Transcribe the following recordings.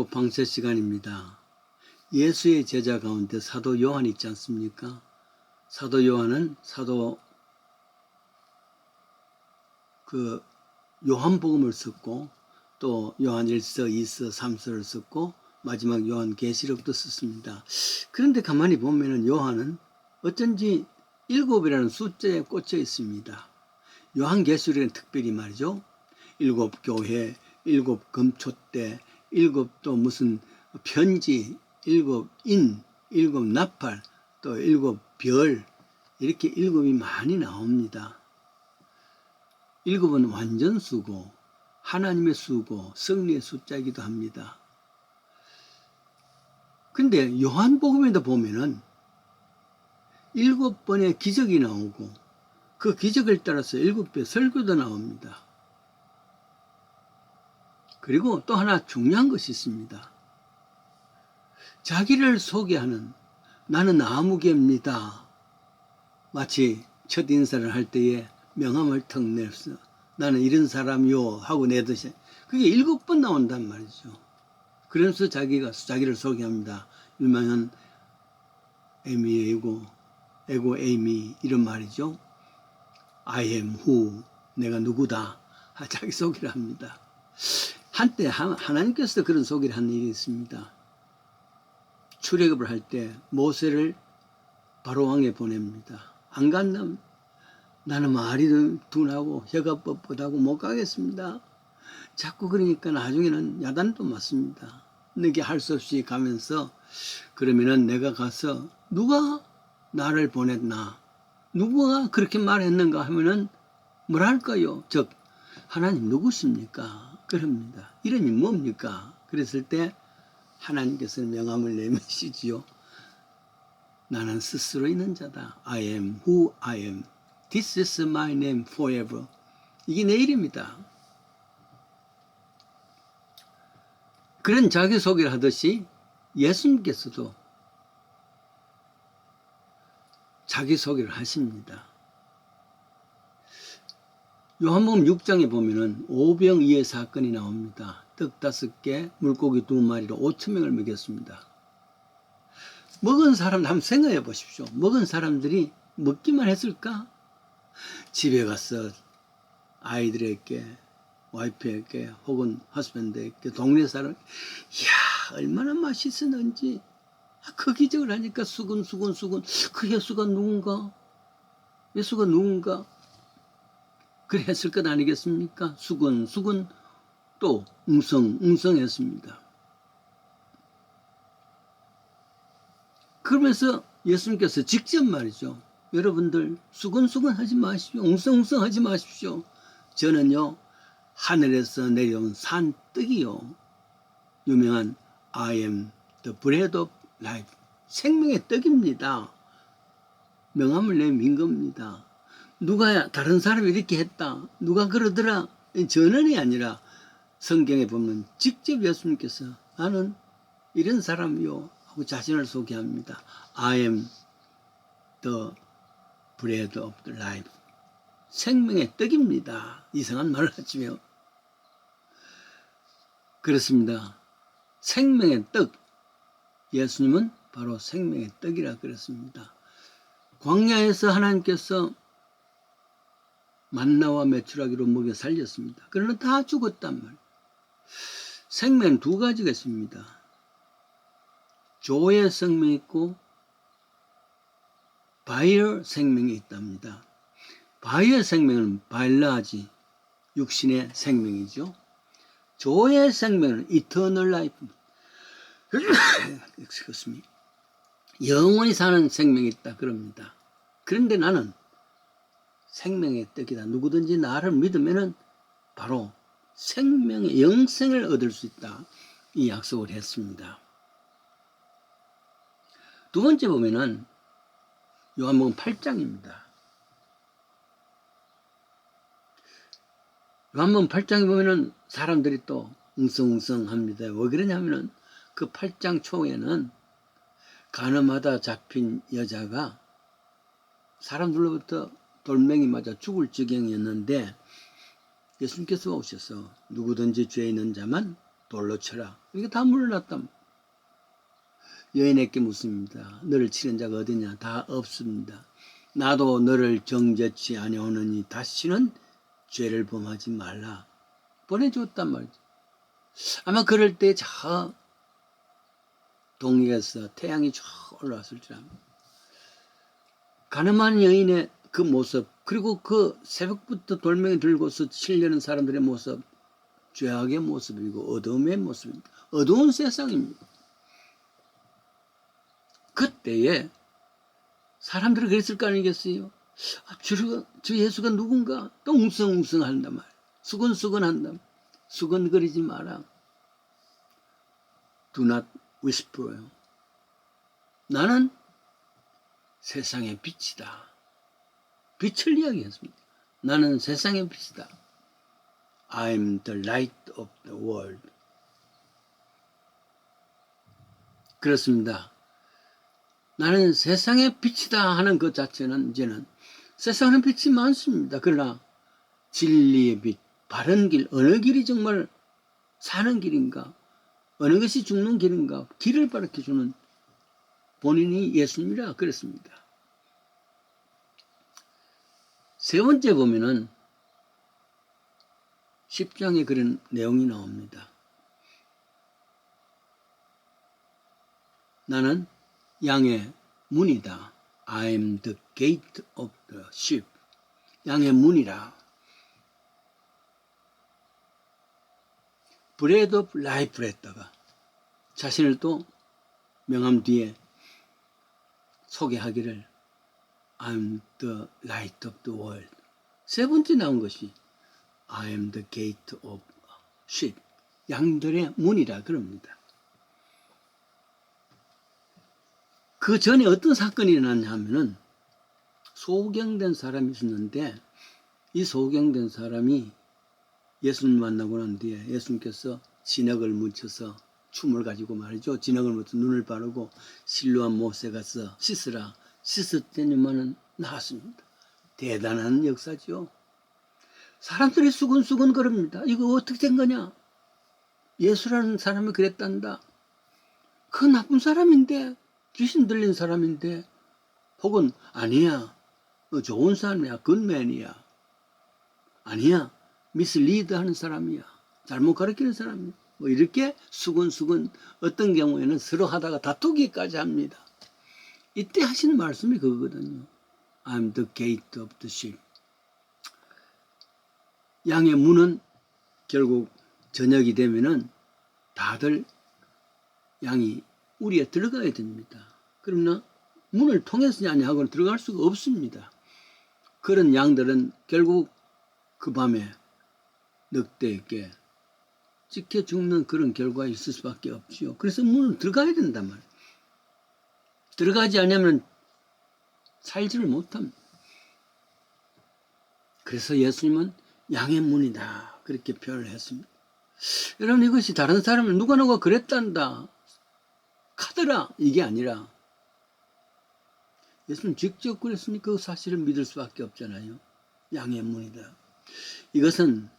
방세 시간입니다. 예수의 제자 가운데 사도 요한 있지 않습니까? 사도 요한은 요한복음을 썼고 또 요한 1서, 2서, 3서를 썼고 마지막 요한 계시록도 썼습니다. 그런데 가만히 보면은 요한은 어쩐지 7이라는 숫자에 꽂혀 있습니다. 요한 계시록은 특별히 말이죠. 7 교회, 7 금초대, 7 또 무슨 편지, 7 인, 7 나팔, 또 7 별, 이렇게 7이 많이 나옵니다. 7은 완전수고 하나님의 수고 승리의 숫자이기도 합니다. 근데 요한복음에도 보면은 7번의 기적이 나오고 그 기적을 따라서 7배 설교도 나옵니다. 그리고 또 하나 중요한 것이 있습니다. 자기를 소개하는 나는 아무개입니다. 마치 첫 인사를 할 때에 명함을 턱 내서 나는 이런 사람이요 하고 내듯이 그게 7번 나온단 말이죠. 그러면서 자기를 소개합니다. 유명한 에고 에이미 이런 말이죠. I am who, 내가 누구다. 자기 소개를 합니다. 한때 하나님께서 그런 소개를 한 일이 있습니다. 출애굽을 할 때 모세를 바로왕에 보냅니다. 안 간다면 나는 말이 둔하고 혀가 뻣뻣하고 못 가겠습니다. 자꾸 그러니까 나중에는 야단도 맞습니다. 내게 할 수 없이 가면서 그러면은 내가 가서 누가 나를 보냈나? 누가 그렇게 말했는가 하면은 뭐라 할까요? 즉 하나님 누구십니까? 그럽니다. 이름이 뭡니까? 그랬을 때 하나님께서는 명함을 내미시지요. 나는 스스로 있는 자다. I am who I am. This is my name forever. 이게 내 이름이다. 그런 자기소개를 하듯이 예수님께서도 자기소개를 하십니다. 요한복음 6장에 보면은 오병이의 사건이 나옵니다. 떡 5개, 물고기 2마리로 5,000명을 먹였습니다. 먹은 사람 한번 생각해 보십시오. 먹은 사람들이 먹기만 했을까? 집에 가서 아이들에게, 와이프에게, 혹은 허스밴드에게, 동네 사람, 이야, 얼마나 맛있었는지. 그 기적을 하니까 수군. 그 예수가 누군가? 예수가 누군가? 그래 했을 것 아니겠습니까? 수군, 또 웅성했습니다. 그러면서 예수님께서 직접 말이죠. 여러분들 수군 하지 마십시오. 웅성 하지 마십시오. 저는요 하늘에서 내려온 산떡이요. 유명한 I am the bread of life. 생명의 떡입니다. 명함을 내민 겁니다. 누가 다른 사람이 이렇게 했다. 누가 그러더라. 전언이 아니라 성경에 보면 직접 예수님께서 나는 이런 사람이요 하고 자신을 소개합니다. I am the bread of the life. 생명의 떡입니다. 이상한 말을 하지요. 그렇습니다. 생명의 떡. 예수님은 바로 생명의 떡이라 그랬습니다. 광야에서 하나님께서 만나와 메추라기로 먹여 살렸습니다. 그러나 다 죽었단 말이에요. 생명은 2가지가 있습니다. 조의 생명이 있고 바이어 생명이 있답니다. 바이어 생명은 바일라지, 육신의 생명이죠. 조의 생명은 이터널 라이프, 영원히 사는 생명이 있다 그럽니다. 그런데 나는 생명의 떡이다. 누구든지 나를 믿으면은 바로 생명의 영생을 얻을 수 있다. 이 약속을 했습니다. 2번째 보면은 요한복음 8장입니다. 요한복음 8장에 보면은 사람들이 또 웅성합니다. 왜 그러냐면은 그 8장 초에는 가늠하다 잡힌 여자가 사람들로부터 돌멩이 맞아 죽을 지경이었는데 예수님께서 오셔서 누구든지 죄 있는 자만 돌로 쳐라. 이게 다 물러났다. 여인에게 묻습니다. 너를 치는 자가 어디냐? 다 없습니다. 나도 너를 정죄치 아니하노니 다시는 죄를 범하지 말라. 보내줬단 말이죠. 아마 그럴 때 저 동역에서 태양이 쭉 올라왔을 줄 압니다. 가늠한 여인의 그 모습, 그리고 그 새벽부터 돌멩이 들고서 치려는 사람들의 모습, 죄악의 모습이고 어둠의 모습입니다. 어두운 세상입니다. 그때에 사람들이 그랬을 거 아니겠어요? 저 예수가 누군가? 또 웅성웅성 한단 말이야. 수근수근 한단 말이야. 수근거리지 마라. Do not whisper요. 나는 세상의 빛이다. 빛을 이야기했습니다. 나는 세상의 빛이다. I am the light of the world. 그렇습니다. 나는 세상의 빛이다 하는 것 자체는 이제는 세상에는 빛이 많습니다. 그러나 진리의 빛, 바른 길, 어느 길이 정말 사는 길인가, 어느 것이 죽는 길인가, 길을 밝혀주는 본인이 예수님이라 그랬습니다. 세 번째 보면은 10장에 그런 내용이 나옵니다. 나는 양의 문이다. I am the gate of the sheep. 양의 문이라. bread of life를 했다가 자신을 또 명함 뒤에 소개하기를 I am the light of the world. 세 번째 나온 것이 I am the gate of sheep. 양들의 문이라 그럽니다. 그 전에 어떤 사건이 일어났냐 하면은 소경된 사람이 있었는데 이 소경된 사람이 예수님 만나고 난 뒤에 예수님께서 진흙을 묻혀서 춤을 가지고 말이죠. 진흙을 묻혀 눈을 바르고 실로암 못에 가서 씻으라. 씻었더니만은 나았습니다. 대단한 역사죠. 사람들이 수근수근 거립니다. 이거 어떻게 된 거냐? 예수라는 사람이 그랬단다. 그 나쁜 사람인데, 귀신 들린 사람인데, 혹은 아니야, 좋은 사람이야, 굿맨이야, 아니야, 미스리드 하는 사람이야, 잘못 가르치는 사람이야. 뭐 이렇게 수근수근 어떤 경우에는 서로 하다가 다투기까지 합니다. 이때 하시는 말씀이 그거거든요. I'm the gate of the sheep. 양의 문은 결국 저녁이 되면은 다들 양이 우리에 들어가야 됩니다. 그러나 문을 통해서 하고는 들어갈 수가 없습니다. 그런 양들은 결국 그 밤에 늑대에게 찢겨 죽는 그런 결과가 있을 수밖에 없지요. 그래서 문을 들어가야 된단 말이에요. 들어가지 않으면 살지를 못합니다. 그래서 예수님은 양의 문이다 그렇게 표현을 했습니다. 여러분 이것이 다른 사람을 누가 그랬단다 카더라 이게 아니라 예수님 직접 그랬으니까 그 사실을 믿을 수밖에 없잖아요. 양의 문이다. 이것은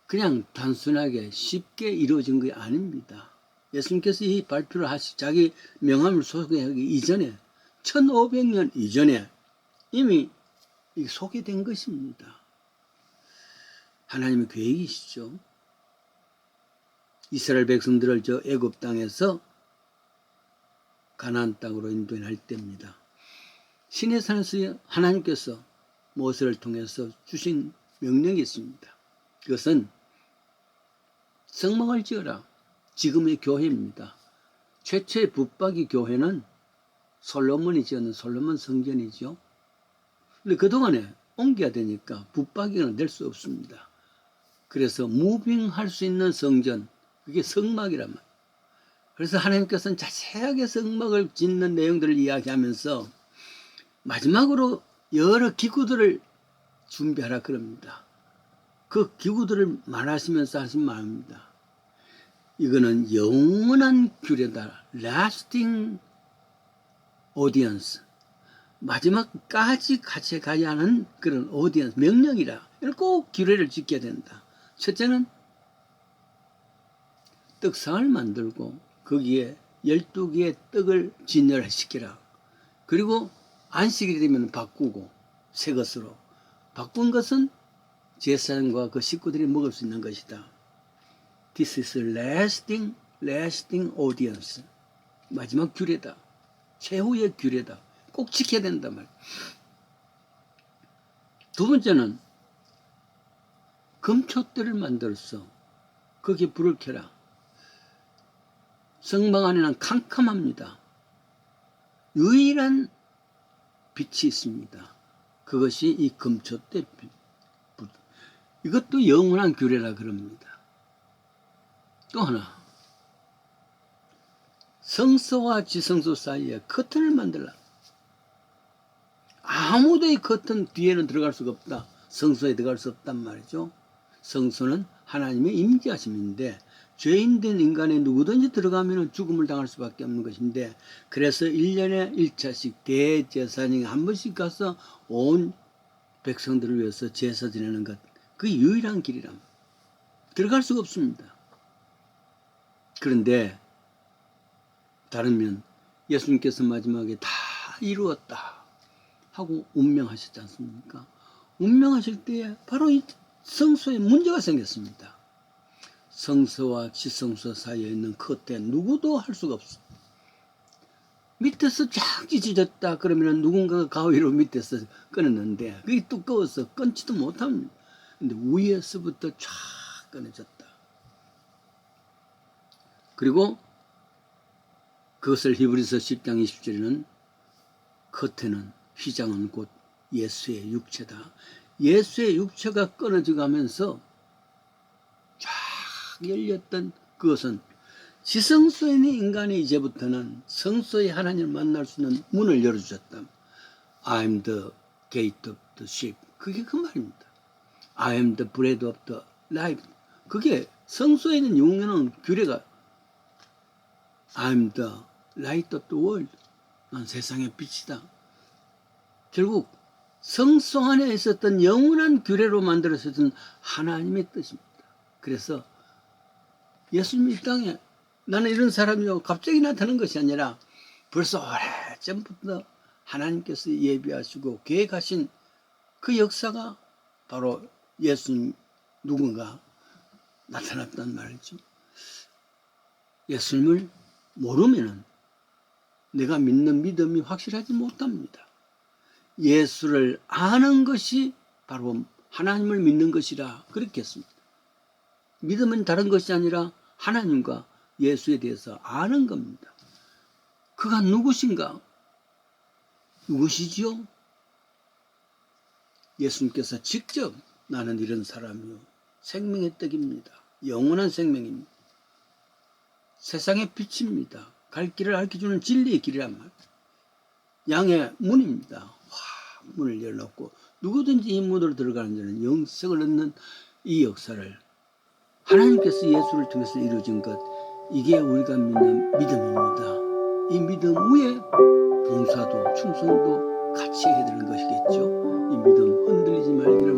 그냥 단순하게 쉽게 이루어진 게 아닙니다. 예수님께서 이 발표를 자기 명함을 소개하기 이전에 1500년 이전에 이미 소개된 것입니다. 하나님의 계획이시죠. 이스라엘 백성들을 저 애굽 땅에서 가나안 땅으로 인도할 때입니다. 시내산에서 하나님께서 모세를 통해서 주신 명령이 있습니다. 그것은 성막을 지어라. 지금의 교회입니다. 최초의 붙박이 교회는 솔로몬이 지었는 솔로몬 성전이죠. 근데 그동안에 옮겨야 되니까 붙박이는 될 수 없습니다. 그래서 무빙할 수 있는 성전, 그게 성막이란 말이에요. 그래서 하나님께서는 자세하게 성막을 짓는 내용들을 이야기하면서 마지막으로 여러 기구들을 준비하라 그럽니다. 그 기구들을 말하시면서 하신 말입니다. 이거는 영원한 규례다. lasting audience. 마지막까지 같이 가야 하는 그런 audience, 명령이라. 꼭 규례를 지켜야 된다. 첫째는 떡상을 만들고 거기에 12개의 떡을 진열시키라. 그리고 안식일이 되면 바꾸고 새 것으로. 바꾼 것은 제사장과 그 식구들이 먹을 수 있는 것이다. This is lasting audience. 마지막 규례다. 최후의 규례다. 꼭 지켜야 된단 말이야. 두 번째는 금초대를 만들어서 거기에 불을 켜라. 성막 안에는 캄캄합니다. 유일한 빛이 있습니다. 그것이 이 금초대 빛. 이것도 영원한 규례라 그럽니다. 또 하나, 성소와 지성소 사이에 커튼을 만들라. 아무도 이 커튼 뒤에는 들어갈 수가 없다. 성소에 들어갈 수 없단 말이죠. 성소는 하나님의 임재하심인데 죄인된 인간의 누구든지 들어가면 죽음을 당할 수밖에 없는 것인데, 그래서 1년에 1차씩 대제사장이 한 번씩 가서 온 백성들을 위해서 제사 지내는 것, 그 유일한 길이랍니다. 들어갈 수가 없습니다. 그런데 다르면 예수님께서 마지막에 다 이루었다 하고 운명하셨지 않습니까? 운명하실 때에 바로 이 성소에 문제가 생겼습니다. 성소와 지성소 사이에 있는 커튼, 누구도 할 수가 없어. 밑에서 쫙 찢어졌다 그러면 누군가가 가위로 밑에서 끊었는데 그게 두꺼워서 끊지도 못합니다. 근데 위에서부터 쫙 끊어졌다. 그리고 그것을 히브리서 10장 20절에는 커튼은, 휘장은 곧 예수의 육체다. 예수의 육체가 끊어져가면서 쫙 열렸던 그것은 지성소에 있는 인간이 이제부터는 성소에 하나님을 만날 수 있는 문을 열어주셨다. I am the gate of the sheep. 그게 그 말입니다. I am the bread of the life. 그게 성소에 있는 영원한 규례가 I am the light of the world. 난 세상의 빛이다. 결국 성소 안에 있었던 영원한 규례로 만들어졌던 하나님의 뜻입니다. 그래서 예수님이 이 땅에 나는 이런 사람이요 갑자기 나타난 것이 아니라 벌써 오래전부터 하나님께서 예비하시고 계획하신 그 역사가 바로 예수님 누군가 나타났단 말이죠. 예수님을 모르면은 내가 믿는 믿음이 확실하지 못합니다. 예수를 아는 것이 바로 하나님을 믿는 것이라 그렇게 했습니다. 믿음은 다른 것이 아니라 하나님과 예수에 대해서 아는 겁니다. 그가 누구신가? 누구시지요? 예수님께서 직접 나는 이런 사람이요 생명의 떡입니다. 영원한 생명입니다. 세상의 빛입니다. 갈 길을 알려주는 진리의 길이란 말. 양의 문입니다. 문을 열어놓고 누구든지 이 문으로 들어가는 자는 영생을 얻는 이 역사를 하나님께서 예수를 통해서 이루어진 것, 이게 우리가 믿는 믿음입니다. 이 믿음 위에 봉사도 충성도 같이 해야 되는 것이겠죠. 이 믿음 흔들리지 말기를